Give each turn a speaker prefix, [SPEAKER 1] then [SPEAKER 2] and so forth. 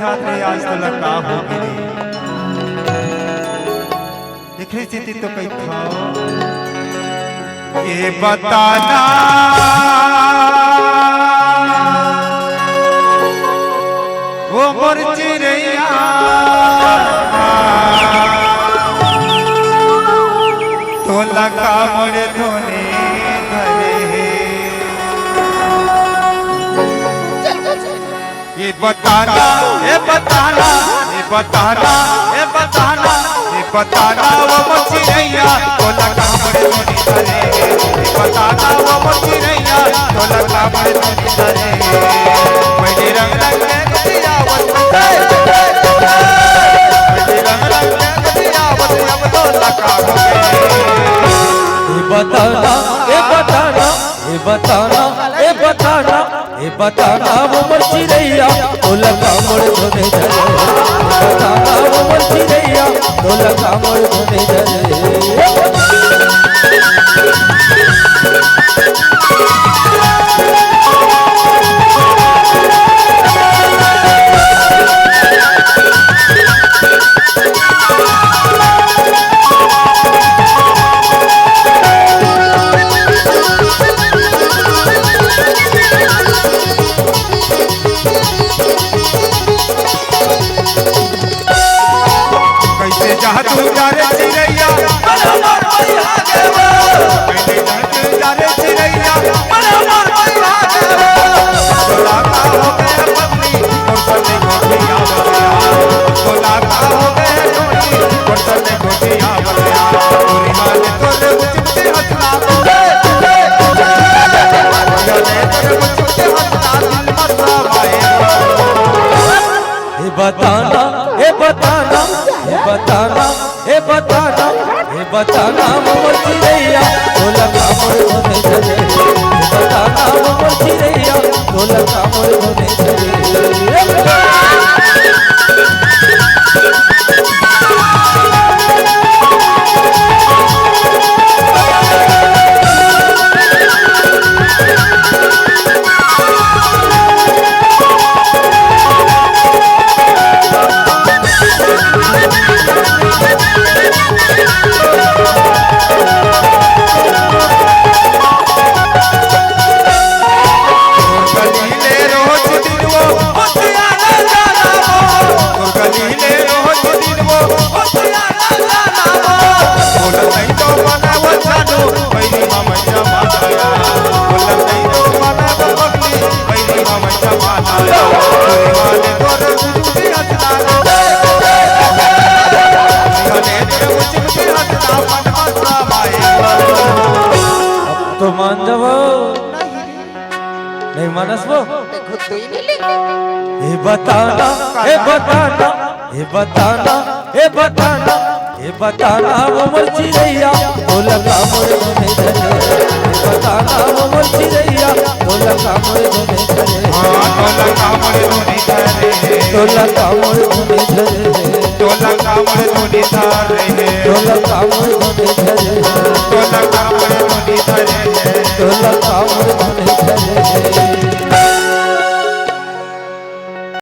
[SPEAKER 1] ध्यान रे आज तो लगा हो गिरी देखे स्थिति तो कहीं था ये बताना वो मोर चिड़ैया तो लगा मोर धोने धरे ये बताना ये बताना ये बताना ये बताना ये बताना वो मोर चिड़ैया तो लगा मोर धोने धरे ये बताना वो मोर चिड़ैया तो लगा मोर धोने धरे पहले रंग रंग के गतिया बदले पहले रंग रंग के गतिया बदले अब तो लगा हो गए
[SPEAKER 2] ये बताना ये बताना ये बताना ये बताना ये बताना वो मोर चिड़ैया तो लगा मोर धोने धरे ये बताना वो मोर चिड़ैया तो लगा मोर धोने धरे बताना ये बताना ये बताना ये बताना ये बताना वो मोर चिड़ैया तो लगा मोर धोने धरे ये बताना वो मोर चिड़ैया तो लगा मोर धोने धरे तो मान जाओ नहीं मानस वो ये बताना ये बताना ये बताना ये बताना ये बताना वो मोर चिड़ैया तो लगा मोर धोने धरे ये बताना वो मोर चिड़ैया तो लगा मोर धोने धरे तो लगा मोर धोने धरे
[SPEAKER 1] तो लगा मोर धोने धरे
[SPEAKER 2] तो लगा मोर धोने धरे
[SPEAKER 1] तो लगा मोर धोने धरे
[SPEAKER 2] तो लगा मोर धोने धरे